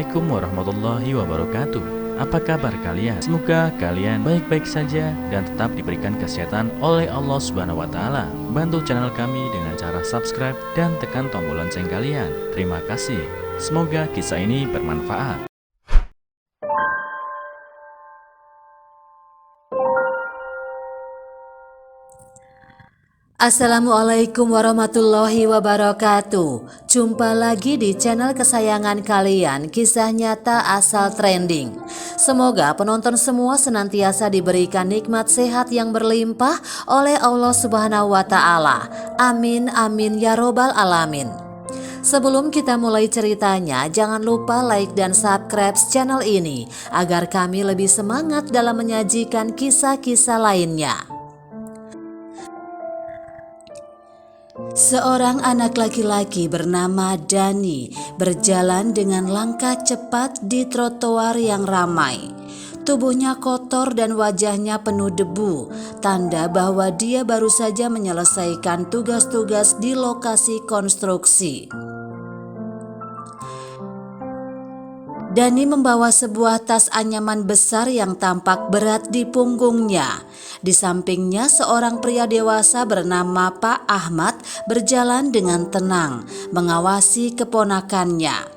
Assalamualaikum warahmatullahi wabarakatuh. Apa kabar kalian? Semoga kalian baik-baik saja dan tetap diberikan kesehatan oleh Allah Subhanahu wa taala. Bantu channel kami dengan cara subscribe dan tekan tombol lonceng kalian. Terima kasih. Semoga kisah ini bermanfaat. Assalamualaikum warahmatullahi wabarakatuh. Jumpa lagi di channel kesayangan kalian, Kisah Nyata Asal Trending. Semoga penonton semua senantiasa diberikan nikmat sehat yang berlimpah oleh Allah Subhanahu wa taala. Amin amin ya robbal alamin. Sebelum kita mulai ceritanya, jangan lupa like dan subscribe channel ini agar kami lebih semangat dalam menyajikan kisah-kisah lainnya. Seorang anak laki-laki bernama Dani berjalan dengan langkah cepat di trotoar yang ramai. Tubuhnya kotor dan wajahnya penuh debu, tanda bahwa dia baru saja menyelesaikan tugas-tugas di lokasi konstruksi. Dani membawa sebuah tas anyaman besar yang tampak berat di punggungnya. Di sampingnya seorang pria dewasa bernama Pak Ahmad berjalan dengan tenang, mengawasi keponakannya.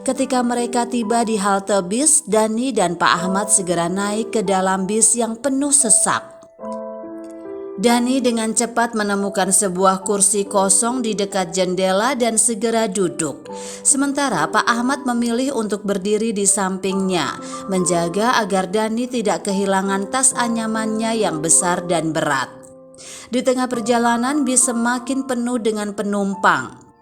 Ketika mereka tiba di halte bis, Dani dan Pak Ahmad segera naik ke dalam bis yang penuh sesak. Dani dengan cepat menemukan sebuah kursi kosong di dekat jendela dan segera duduk. Sementara Pak Ahmad memilih untuk berdiri di sampingnya, menjaga agar Dani tidak kehilangan tas anyamannya yang besar dan berat. Di tengah perjalanan bis semakin penuh dengan penumpang.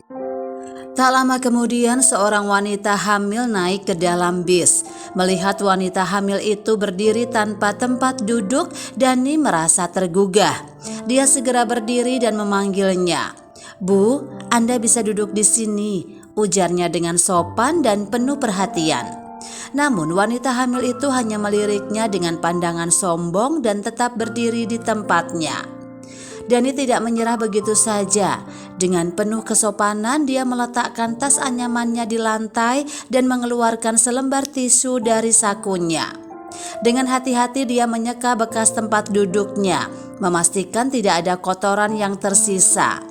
Tak lama kemudian seorang wanita hamil naik ke dalam bis. Melihat wanita hamil itu berdiri tanpa tempat duduk, Dani merasa tergugah. Dia segera berdiri dan memanggilnya. "Bu, Anda bisa duduk di sini," ujarnya dengan sopan dan penuh perhatian. Namun wanita hamil itu hanya meliriknya dengan pandangan sombong dan tetap berdiri di tempatnya. Dani tidak menyerah begitu saja. Dengan penuh kesopanan dia meletakkan tas anyamannya di lantai dan mengeluarkan selembar tisu dari sakunya. Dengan hati-hati dia menyeka bekas tempat duduknya, memastikan tidak ada kotoran yang tersisa.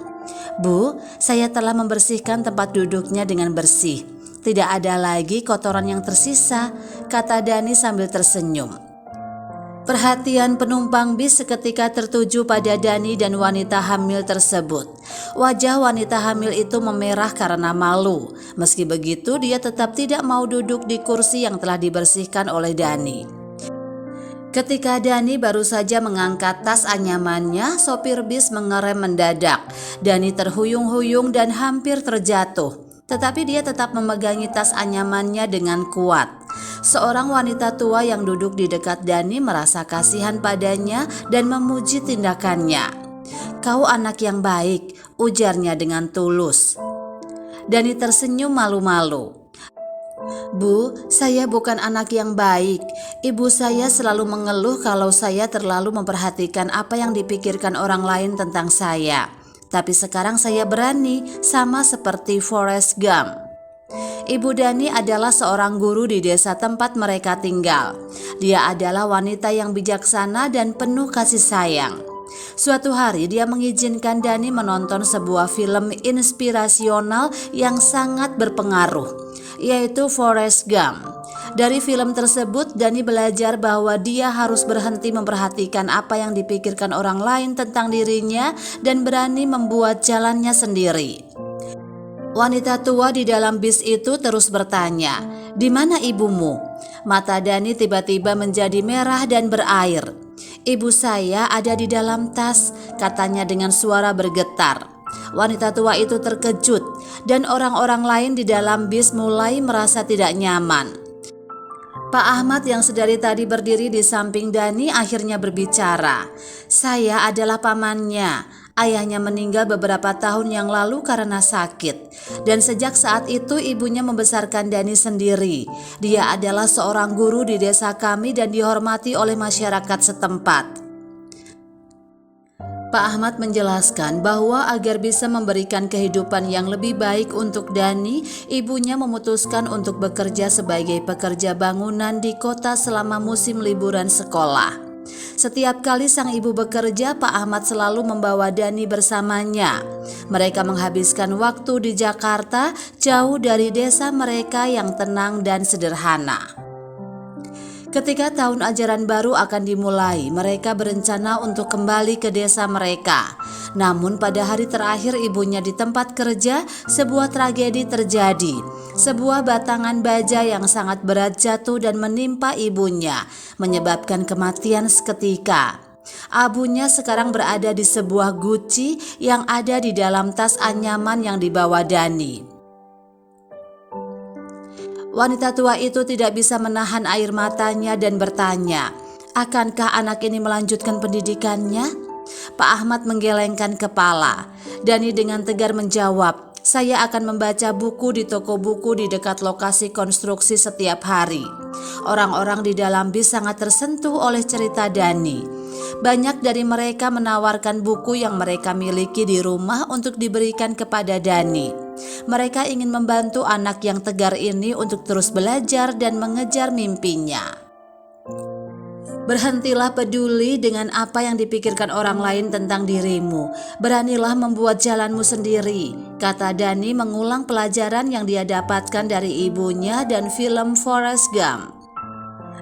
"Bu, saya telah membersihkan tempat duduknya dengan bersih. Tidak ada lagi kotoran yang tersisa," kata Dani sambil tersenyum. Perhatian penumpang bis seketika tertuju pada Dani dan wanita hamil tersebut. Wajah wanita hamil itu memerah karena malu. Meski begitu, dia tetap tidak mau duduk di kursi yang telah dibersihkan oleh Dani. Ketika Dani baru saja mengangkat tas anyamannya, sopir bis mengerem mendadak. Dani terhuyung-huyung dan hampir terjatuh. Tetapi dia tetap memegangi tas anyamannya dengan kuat. Seorang wanita tua yang duduk di dekat Dani merasa kasihan padanya dan memuji tindakannya. "Kau anak yang baik," ujarnya dengan tulus. Dani tersenyum malu-malu. "Bu, saya bukan anak yang baik. Ibu saya selalu mengeluh kalau saya terlalu memperhatikan apa yang dipikirkan orang lain tentang saya. Tapi sekarang saya berani, sama seperti Forrest Gump." Ibu Dani adalah seorang guru di desa tempat mereka tinggal. Dia adalah wanita yang bijaksana dan penuh kasih sayang. Suatu hari dia mengizinkan Dani menonton sebuah film inspirasional yang sangat berpengaruh, yaitu Forrest Gump. Dari film tersebut, Dani belajar bahwa dia harus berhenti memperhatikan apa yang dipikirkan orang lain tentang dirinya dan berani membuat jalannya sendiri. Wanita tua di dalam bis itu terus bertanya, "Di mana ibumu?" Mata Dani tiba-tiba menjadi merah dan berair. "Ibu saya ada di dalam tas," katanya dengan suara bergetar. Wanita tua itu terkejut dan orang-orang lain di dalam bis mulai merasa tidak nyaman. Pak Ahmad yang sedari tadi berdiri di samping Dani akhirnya berbicara. "Saya adalah pamannya. Ayahnya meninggal beberapa tahun yang lalu karena sakit. Dan sejak saat itu ibunya membesarkan Dani sendiri. Dia adalah seorang guru di desa kami dan dihormati oleh masyarakat setempat." Pak Ahmad menjelaskan bahwa agar bisa memberikan kehidupan yang lebih baik untuk Dani, ibunya memutuskan untuk bekerja sebagai pekerja bangunan di kota selama musim liburan sekolah. Setiap kali sang ibu bekerja, Pak Ahmad selalu membawa Dani bersamanya. Mereka menghabiskan waktu di Jakarta, jauh dari desa mereka yang tenang dan sederhana. Ketika tahun ajaran baru akan dimulai, mereka berencana untuk kembali ke desa mereka. Namun pada hari terakhir ibunya di tempat kerja, sebuah tragedi terjadi. Sebuah batangan baja yang sangat berat jatuh dan menimpa ibunya, menyebabkan kematian seketika. Abunya sekarang berada di sebuah guci yang ada di dalam tas anyaman yang dibawa Dani. Wanita tua itu tidak bisa menahan air matanya dan bertanya, akankah anak ini melanjutkan pendidikannya? Pak Ahmad menggelengkan kepala. Dani dengan tegar menjawab, saya akan membaca buku di toko buku di dekat lokasi konstruksi setiap hari. Orang-orang di dalam bis sangat tersentuh oleh cerita Dani. Banyak dari mereka menawarkan buku yang mereka miliki di rumah untuk diberikan kepada Dani. Mereka ingin membantu anak yang tegar ini untuk terus belajar dan mengejar mimpinya. Berhentilah peduli dengan apa yang dipikirkan orang lain tentang dirimu. Beranilah membuat jalanmu sendiri, kata Dani mengulang pelajaran yang dia dapatkan dari ibunya dan film Forrest Gump.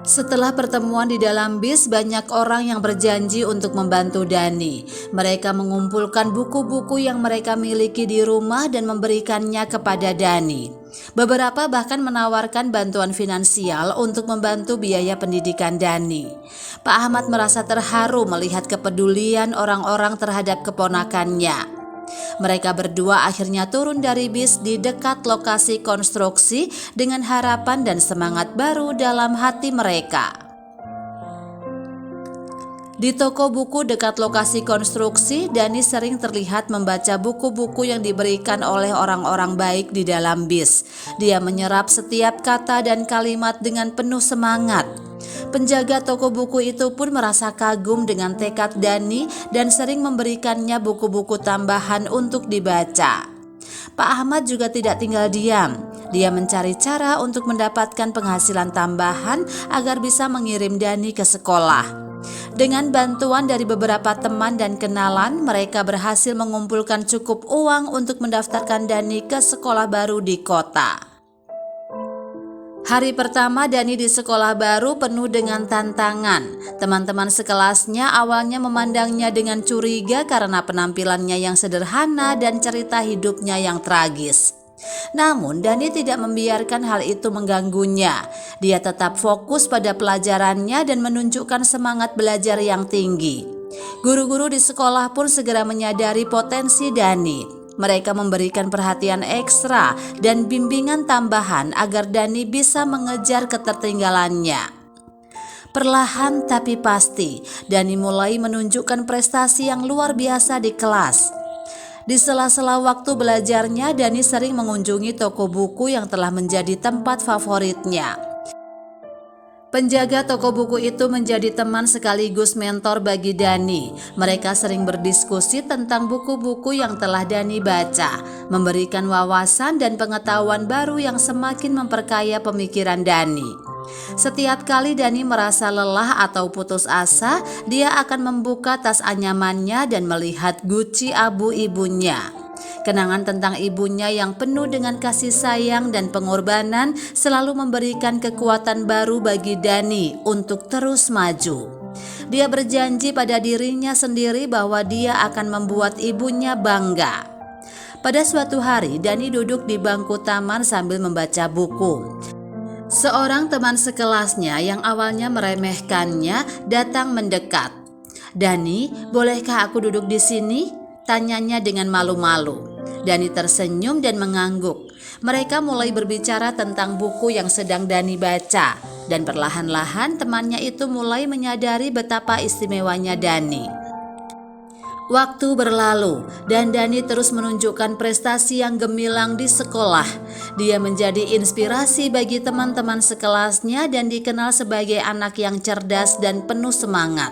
Setelah pertemuan di dalam bis, banyak orang yang berjanji untuk membantu Dani. Mereka mengumpulkan buku-buku yang mereka miliki di rumah dan memberikannya kepada Dani. Beberapa bahkan menawarkan bantuan finansial untuk membantu biaya pendidikan Dani. Pak Ahmad merasa terharu melihat kepedulian orang-orang terhadap keponakannya. Mereka berdua akhirnya turun dari bis di dekat lokasi konstruksi dengan harapan dan semangat baru dalam hati mereka. Di toko buku dekat lokasi konstruksi, Dani sering terlihat membaca buku-buku yang diberikan oleh orang-orang baik di dalam bis. Dia menyerap setiap kata dan kalimat dengan penuh semangat. Penjaga toko buku itu pun merasa kagum dengan tekad Dani dan sering memberikannya buku-buku tambahan untuk dibaca. Pak Ahmad juga tidak tinggal diam. Dia mencari cara untuk mendapatkan penghasilan tambahan agar bisa mengirim Dani ke sekolah. Dengan bantuan dari beberapa teman dan kenalan, mereka berhasil mengumpulkan cukup uang untuk mendaftarkan Dani ke sekolah baru di kota. Hari pertama Dani di sekolah baru penuh dengan tantangan. Teman-teman sekelasnya awalnya memandangnya dengan curiga karena penampilannya yang sederhana dan cerita hidupnya yang tragis. Namun Dani tidak membiarkan hal itu mengganggunya. Dia tetap fokus pada pelajarannya dan menunjukkan semangat belajar yang tinggi. Guru-guru di sekolah pun segera menyadari potensi Dani. Mereka memberikan perhatian ekstra dan bimbingan tambahan agar Dani bisa mengejar ketertinggalannya. Perlahan tapi pasti, Dani mulai menunjukkan prestasi yang luar biasa di kelas. Di sela-sela waktu belajarnya, Dani sering mengunjungi toko buku yang telah menjadi tempat favoritnya. Penjaga toko buku itu menjadi teman sekaligus mentor bagi Dani. Mereka sering berdiskusi tentang buku-buku yang telah Dani baca, memberikan wawasan dan pengetahuan baru yang semakin memperkaya pemikiran Dani. Setiap kali Dani merasa lelah atau putus asa, dia akan membuka tas anyamannya dan melihat guci abu ibunya. Kenangan tentang ibunya yang penuh dengan kasih sayang dan pengorbanan selalu memberikan kekuatan baru bagi Dani untuk terus maju. Dia berjanji pada dirinya sendiri bahwa dia akan membuat ibunya bangga. Pada suatu hari, Dani duduk di bangku taman sambil membaca buku. Seorang teman sekelasnya yang awalnya meremehkannya datang mendekat. "Dani, bolehkah aku duduk di sini?" tanyanya dengan malu-malu. Dani tersenyum dan mengangguk. Mereka mulai berbicara tentang buku yang sedang Dani baca, dan perlahan-lahan temannya itu mulai menyadari betapa istimewanya Dani. Waktu berlalu dan Dani terus menunjukkan prestasi yang gemilang di sekolah. Dia menjadi inspirasi bagi teman-teman sekelasnya dan dikenal sebagai anak yang cerdas dan penuh semangat.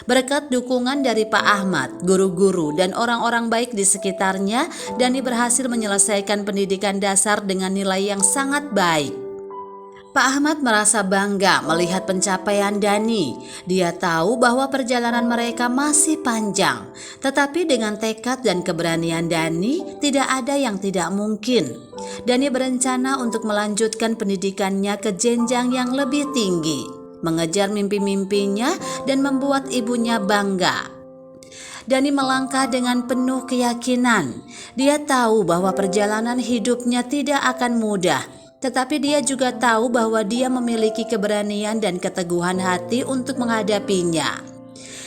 Berkat dukungan dari Pak Ahmad, guru-guru, dan orang-orang baik di sekitarnya, Dani berhasil menyelesaikan pendidikan dasar dengan nilai yang sangat baik. Pak Ahmad merasa bangga melihat pencapaian Dani. Dia tahu bahwa perjalanan mereka masih panjang, tetapi dengan tekad dan keberanian Dani, tidak ada yang tidak mungkin. Dani berencana untuk melanjutkan pendidikannya ke jenjang yang lebih tinggi, mengejar mimpi-mimpinya dan membuat ibunya bangga. Dani melangkah dengan penuh keyakinan. Dia tahu bahwa perjalanan hidupnya tidak akan mudah, tetapi dia juga tahu bahwa dia memiliki keberanian dan keteguhan hati untuk menghadapinya.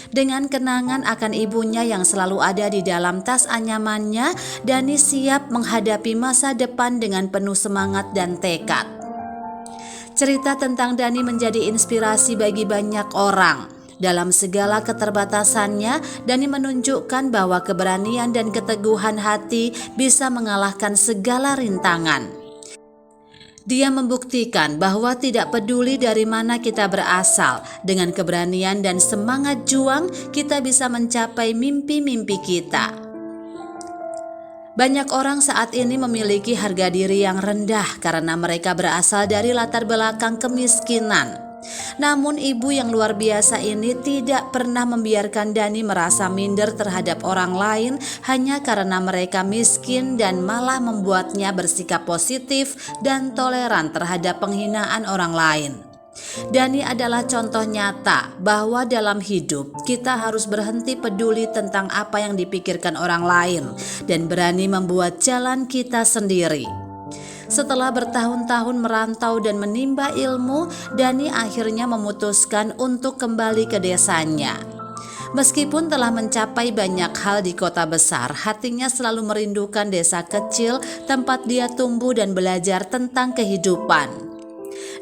Dengan kenangan akan ibunya yang selalu ada di dalam tas anyamannya, Dani siap menghadapi masa depan dengan penuh semangat dan tekad. Cerita tentang Dani menjadi inspirasi bagi banyak orang. Dalam segala keterbatasannya, Dani menunjukkan bahwa keberanian dan keteguhan hati bisa mengalahkan segala rintangan. Dia membuktikan bahwa tidak peduli dari mana kita berasal, dengan keberanian dan semangat juang kita bisa mencapai mimpi-mimpi kita. Banyak orang saat ini memiliki harga diri yang rendah karena mereka berasal dari latar belakang kemiskinan. Namun ibu yang luar biasa ini tidak pernah membiarkan Dani merasa minder terhadap orang lain hanya karena mereka miskin, dan malah membuatnya bersikap positif dan toleran terhadap penghinaan orang lain. Dani adalah contoh nyata bahwa dalam hidup kita harus berhenti peduli tentang apa yang dipikirkan orang lain dan berani membuat jalan kita sendiri. Setelah bertahun-tahun merantau dan menimba ilmu, Dani akhirnya memutuskan untuk kembali ke desanya. Meskipun telah mencapai banyak hal di kota besar, hatinya selalu merindukan desa kecil tempat dia tumbuh dan belajar tentang kehidupan.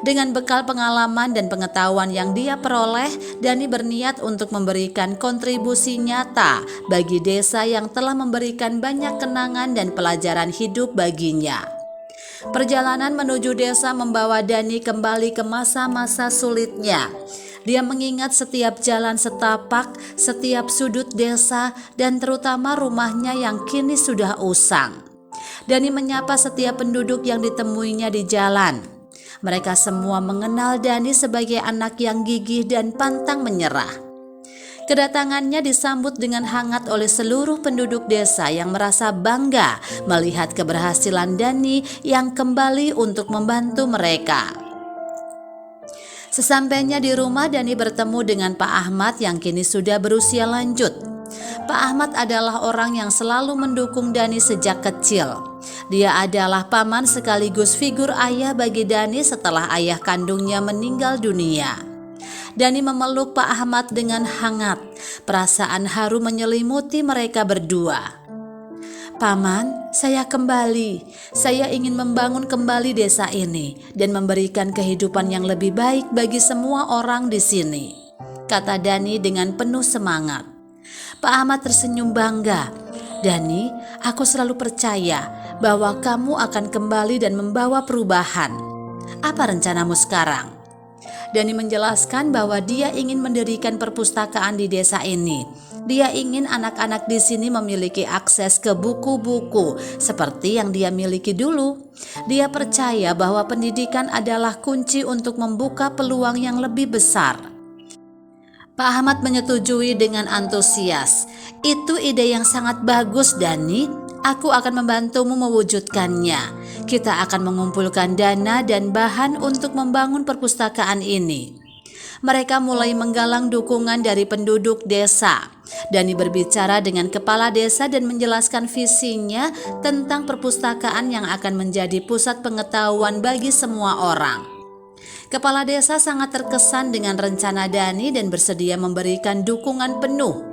Dengan bekal pengalaman dan pengetahuan yang dia peroleh, Dani berniat untuk memberikan kontribusi nyata bagi desa yang telah memberikan banyak kenangan dan pelajaran hidup baginya. Perjalanan menuju desa membawa Dani kembali ke masa-masa sulitnya. Dia mengingat setiap jalan setapak, setiap sudut desa, dan terutama rumahnya yang kini sudah usang. Dani menyapa setiap penduduk yang ditemuinya di jalan. Mereka semua mengenal Dani sebagai anak yang gigih dan pantang menyerah. Kedatangannya disambut dengan hangat oleh seluruh penduduk desa yang merasa bangga melihat keberhasilan Dani yang kembali untuk membantu mereka. Sesampainya di rumah, Dani bertemu dengan Pak Ahmad yang kini sudah berusia lanjut. Pak Ahmad adalah orang yang selalu mendukung Dani sejak kecil. Dia adalah paman sekaligus figur ayah bagi Dani setelah ayah kandungnya meninggal dunia. Dani memeluk Pak Ahmad dengan hangat. Perasaan haru menyelimuti mereka berdua. "Paman, saya kembali. Saya ingin membangun kembali desa ini dan memberikan kehidupan yang lebih baik bagi semua orang di sini," kata Dani dengan penuh semangat. Pak Ahmad tersenyum bangga. "Dani, aku selalu percaya bahwa kamu akan kembali dan membawa perubahan. Apa rencanamu sekarang?" Dani menjelaskan bahwa dia ingin mendirikan perpustakaan di desa ini. Dia ingin anak-anak di sini memiliki akses ke buku-buku seperti yang dia miliki dulu. Dia percaya bahwa pendidikan adalah kunci untuk membuka peluang yang lebih besar. Pak Ahmad menyetujui dengan antusias. "Itu ide yang sangat bagus, Dani. Aku akan membantumu mewujudkannya. Kita akan mengumpulkan dana dan bahan untuk membangun perpustakaan ini." Mereka mulai menggalang dukungan dari penduduk desa. Dani berbicara dengan kepala desa dan menjelaskan visinya tentang perpustakaan yang akan menjadi pusat pengetahuan bagi semua orang. Kepala desa sangat terkesan dengan rencana Dani dan bersedia memberikan dukungan penuh.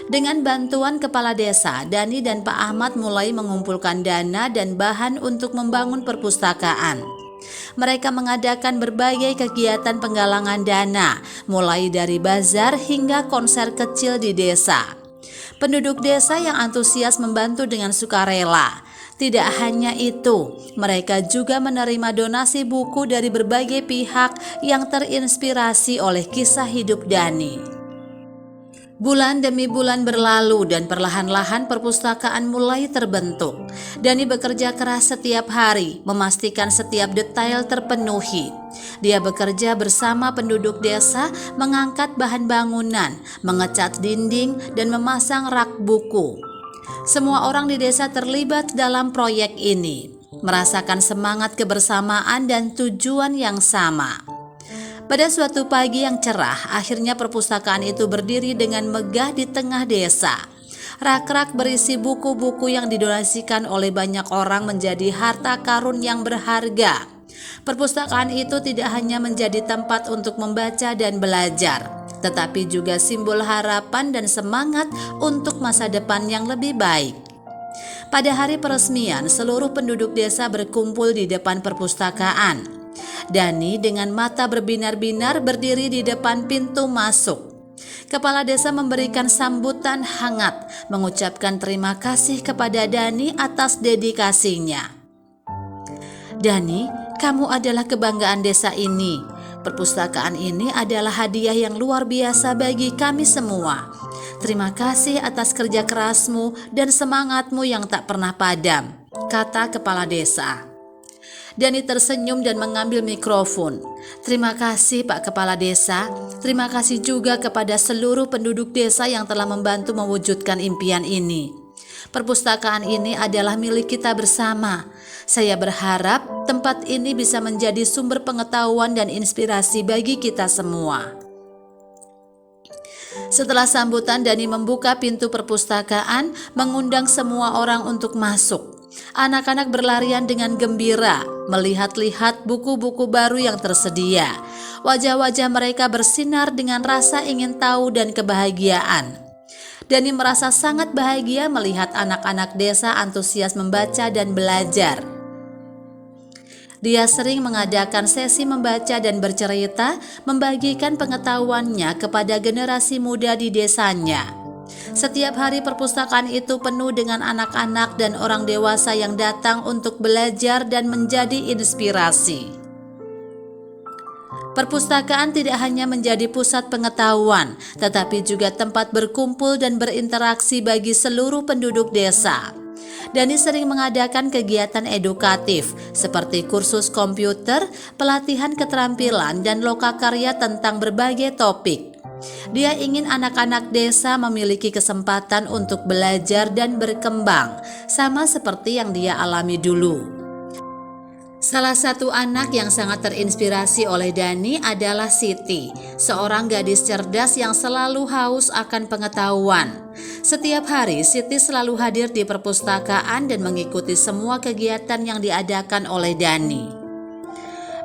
Dengan bantuan kepala desa, Dani dan Pak Ahmad mulai mengumpulkan dana dan bahan untuk membangun perpustakaan. Mereka mengadakan berbagai kegiatan penggalangan dana, mulai dari bazar hingga konser kecil di desa. Penduduk desa yang antusias membantu dengan sukarela. Tidak hanya itu, mereka juga menerima donasi buku dari berbagai pihak yang terinspirasi oleh kisah hidup Dani. Bulan demi bulan berlalu dan perlahan-lahan perpustakaan mulai terbentuk. Dani bekerja keras setiap hari, memastikan setiap detail terpenuhi. Dia bekerja bersama penduduk desa, mengangkat bahan bangunan, mengecat dinding, dan memasang rak buku. Semua orang di desa terlibat dalam proyek ini, merasakan semangat kebersamaan dan tujuan yang sama. Pada suatu pagi yang cerah, akhirnya perpustakaan itu berdiri dengan megah di tengah desa. Rak-rak berisi buku-buku yang didonasikan oleh banyak orang menjadi harta karun yang berharga. Perpustakaan itu tidak hanya menjadi tempat untuk membaca dan belajar, tetapi juga simbol harapan dan semangat untuk masa depan yang lebih baik. Pada hari peresmian, seluruh penduduk desa berkumpul di depan perpustakaan. Dani dengan mata berbinar-binar berdiri di depan pintu masuk. Kepala desa memberikan sambutan hangat, mengucapkan terima kasih kepada Dani atas dedikasinya. Dani, kamu adalah kebanggaan desa ini. Perpustakaan ini adalah hadiah yang luar biasa bagi kami semua. Terima kasih atas kerja kerasmu dan semangatmu yang tak pernah padam, kata kepala desa. Dani tersenyum dan mengambil mikrofon. Terima kasih Pak Kepala Desa. Terima kasih juga kepada seluruh penduduk desa yang telah membantu mewujudkan impian ini. Perpustakaan ini adalah milik kita bersama. Saya berharap tempat ini bisa menjadi sumber pengetahuan dan inspirasi bagi kita semua. Setelah sambutan, Dani membuka pintu perpustakaan, mengundang semua orang untuk masuk. Anak-anak berlarian dengan gembira, melihat-lihat buku-buku baru yang tersedia. Wajah-wajah mereka bersinar dengan rasa ingin tahu dan kebahagiaan. Dani merasa sangat bahagia melihat anak-anak desa antusias membaca dan belajar. Dia sering mengadakan sesi membaca dan bercerita, membagikan pengetahuannya kepada generasi muda di desanya. Setiap hari perpustakaan itu penuh dengan anak-anak dan orang dewasa yang datang untuk belajar dan menjadi inspirasi. Perpustakaan tidak hanya menjadi pusat pengetahuan, tetapi juga tempat berkumpul dan berinteraksi bagi seluruh penduduk desa. Dani sering mengadakan kegiatan edukatif seperti kursus komputer, pelatihan keterampilan, dan lokakarya tentang berbagai topik. Dia ingin anak-anak desa memiliki kesempatan untuk belajar dan berkembang, sama seperti yang dia alami dulu. Salah satu anak yang sangat terinspirasi oleh Dani adalah Siti, seorang gadis cerdas yang selalu haus akan pengetahuan. Setiap hari Siti selalu hadir di perpustakaan dan mengikuti semua kegiatan yang diadakan oleh Dani.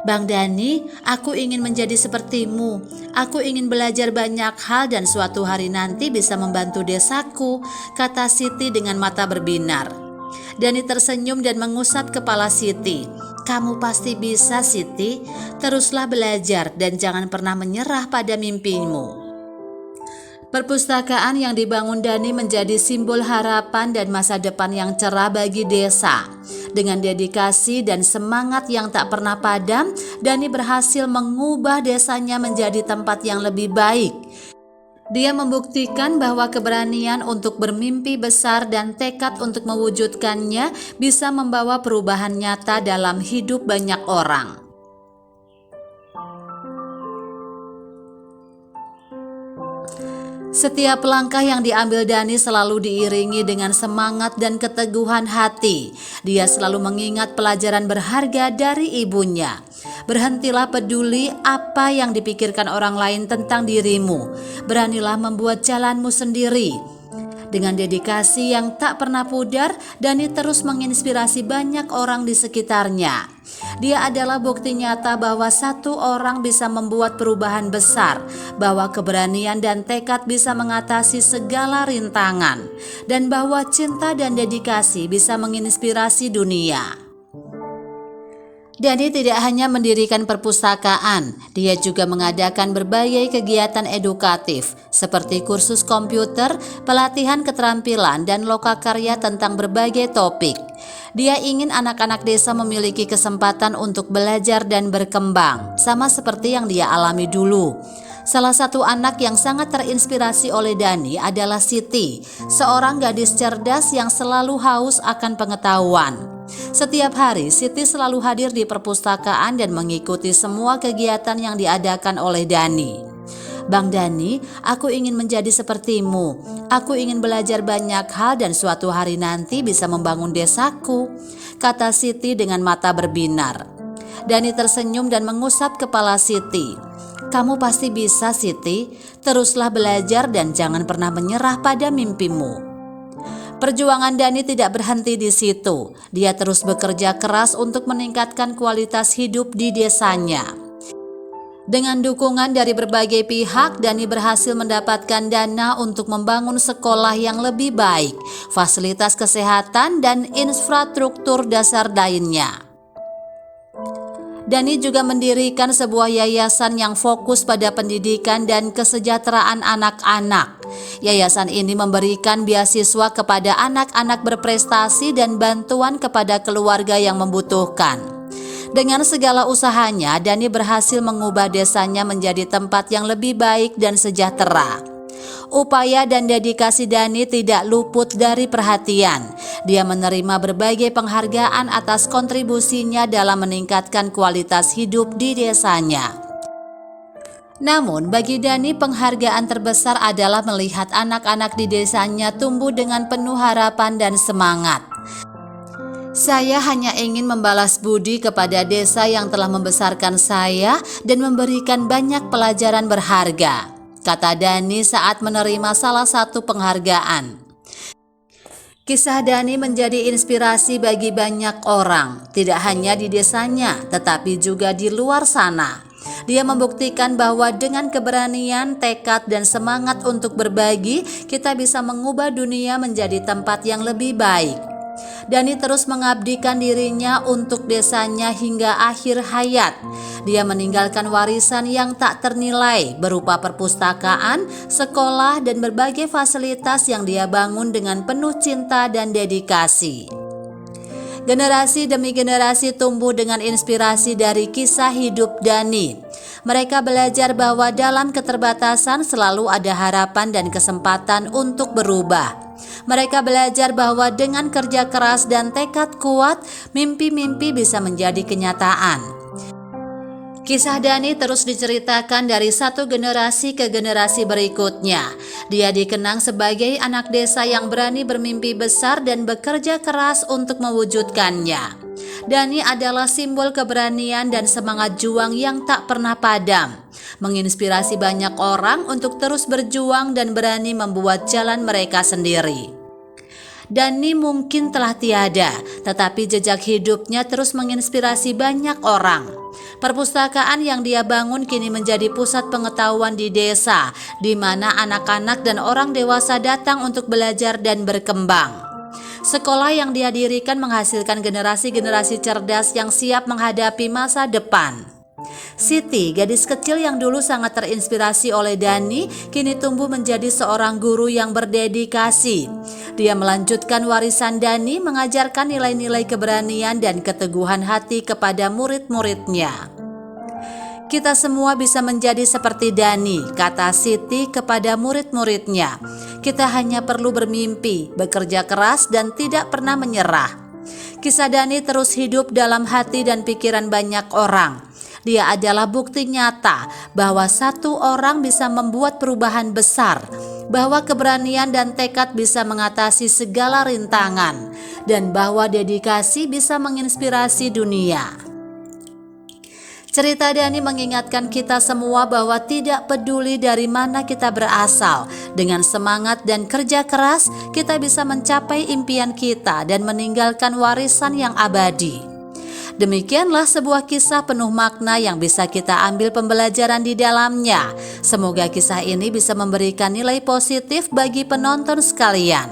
Bang Dani, aku ingin menjadi sepertimu. Aku ingin belajar banyak hal dan suatu hari nanti bisa membantu desaku, kata Siti dengan mata berbinar. Dani tersenyum dan mengusap kepala Siti. Kamu pasti bisa, Siti. Teruslah belajar dan jangan pernah menyerah pada mimpimu. Perpustakaan yang dibangun Dani menjadi simbol harapan dan masa depan yang cerah bagi desa. Dengan dedikasi dan semangat yang tak pernah padam, Dani berhasil mengubah desanya menjadi tempat yang lebih baik. Dia membuktikan bahwa keberanian untuk bermimpi besar dan tekad untuk mewujudkannya bisa membawa perubahan nyata dalam hidup banyak orang. Setiap langkah yang diambil Dani selalu diiringi dengan semangat dan keteguhan hati. Dia selalu mengingat pelajaran berharga dari ibunya. Berhentilah peduli apa yang dipikirkan orang lain tentang dirimu. Beranilah membuat jalanmu sendiri. Dengan dedikasi yang tak pernah pudar, Dani terus menginspirasi banyak orang di sekitarnya. Dia adalah bukti nyata bahwa satu orang bisa membuat perubahan besar, bahwa keberanian dan tekad bisa mengatasi segala rintangan, dan bahwa cinta dan dedikasi bisa menginspirasi dunia. Dani tidak hanya mendirikan perpustakaan, dia juga mengadakan berbagai kegiatan edukatif seperti kursus komputer, pelatihan keterampilan, dan lokakarya tentang berbagai topik. Dia ingin anak-anak desa memiliki kesempatan untuk belajar dan berkembang, sama seperti yang dia alami dulu. Salah satu anak yang sangat terinspirasi oleh Dani adalah Siti, seorang gadis cerdas yang selalu haus akan pengetahuan. Setiap hari Siti selalu hadir di perpustakaan dan mengikuti semua kegiatan yang diadakan oleh Dani. "Bang Dani, aku ingin menjadi sepertimu. Aku ingin belajar banyak hal dan suatu hari nanti bisa membangun desaku," kata Siti dengan mata berbinar. Dani tersenyum dan mengusap kepala Siti. "Kamu pasti bisa, Siti. Teruslah belajar dan jangan pernah menyerah pada mimpimu." Perjuangan Dani tidak berhenti di situ. Dia terus bekerja keras untuk meningkatkan kualitas hidup di desanya. Dengan dukungan dari berbagai pihak, Dani berhasil mendapatkan dana untuk membangun sekolah yang lebih baik, fasilitas kesehatan, dan infrastruktur dasar lainnya. Dani juga mendirikan sebuah yayasan yang fokus pada pendidikan dan kesejahteraan anak-anak. Yayasan ini memberikan beasiswa kepada anak-anak berprestasi dan bantuan kepada keluarga yang membutuhkan. Dengan segala usahanya, Dani berhasil mengubah desanya menjadi tempat yang lebih baik dan sejahtera. Upaya dan dedikasi Dani tidak luput dari perhatian. Dia menerima berbagai penghargaan atas kontribusinya dalam meningkatkan kualitas hidup di desanya. Namun bagi Dani, penghargaan terbesar adalah melihat anak-anak di desanya tumbuh dengan penuh harapan dan semangat. "Saya hanya ingin membalas budi kepada desa yang telah membesarkan saya dan memberikan banyak pelajaran berharga," kata Dani saat menerima salah satu penghargaan. Kisah Dani menjadi inspirasi bagi banyak orang, tidak hanya di desanya, tetapi juga di luar sana. Dia membuktikan bahwa dengan keberanian, tekad, dan semangat untuk berbagi, kita bisa mengubah dunia menjadi tempat yang lebih baik. Dani terus mengabdikan dirinya untuk desanya hingga akhir hayat. Dia meninggalkan warisan yang tak ternilai berupa perpustakaan, sekolah, dan berbagai fasilitas yang dia bangun dengan penuh cinta dan dedikasi. Generasi demi generasi tumbuh dengan inspirasi dari kisah hidup Dani. Mereka belajar bahwa dalam keterbatasan selalu ada harapan dan kesempatan untuk berubah. Mereka belajar bahwa dengan kerja keras dan tekad kuat, mimpi-mimpi bisa menjadi kenyataan. Kisah Dani terus diceritakan dari satu generasi ke generasi berikutnya. Dia dikenang sebagai anak desa yang berani bermimpi besar dan bekerja keras untuk mewujudkannya. Dani adalah simbol keberanian dan semangat juang yang tak pernah padam, menginspirasi banyak orang untuk terus berjuang dan berani membuat jalan mereka sendiri. Dani mungkin telah tiada, tetapi jejak hidupnya terus menginspirasi banyak orang. Perpustakaan yang dia bangun kini menjadi pusat pengetahuan di desa, di mana anak-anak dan orang dewasa datang untuk belajar dan berkembang. Sekolah yang dia dirikan menghasilkan generasi-generasi cerdas yang siap menghadapi masa depan. Siti, gadis kecil yang dulu sangat terinspirasi oleh Dani, kini tumbuh menjadi seorang guru yang berdedikasi. Dia melanjutkan warisan Dani, mengajarkan nilai-nilai keberanian dan keteguhan hati kepada murid-muridnya. "Kita semua bisa menjadi seperti Dani," kata Siti kepada murid-muridnya. "Kita hanya perlu bermimpi, bekerja keras, dan tidak pernah menyerah." Kisah Dani terus hidup dalam hati dan pikiran banyak orang. Dia adalah bukti nyata bahwa satu orang bisa membuat perubahan besar, bahwa keberanian dan tekad bisa mengatasi segala rintangan, dan bahwa dedikasi bisa menginspirasi dunia. Cerita Dani mengingatkan kita semua bahwa tidak peduli dari mana kita berasal, dengan semangat dan kerja keras kita bisa mencapai impian kita dan meninggalkan warisan yang abadi. Demikianlah sebuah kisah penuh makna yang bisa kita ambil pembelajaran di dalamnya. Semoga kisah ini bisa memberikan nilai positif bagi penonton sekalian.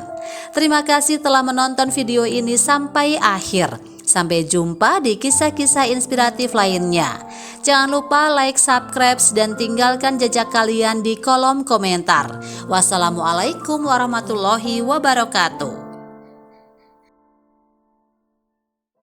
Terima kasih telah menonton video ini sampai akhir. Sampai jumpa di kisah-kisah inspiratif lainnya. Jangan lupa like, subscribe, dan tinggalkan jejak kalian di kolom komentar. Wassalamualaikum warahmatullahi wabarakatuh.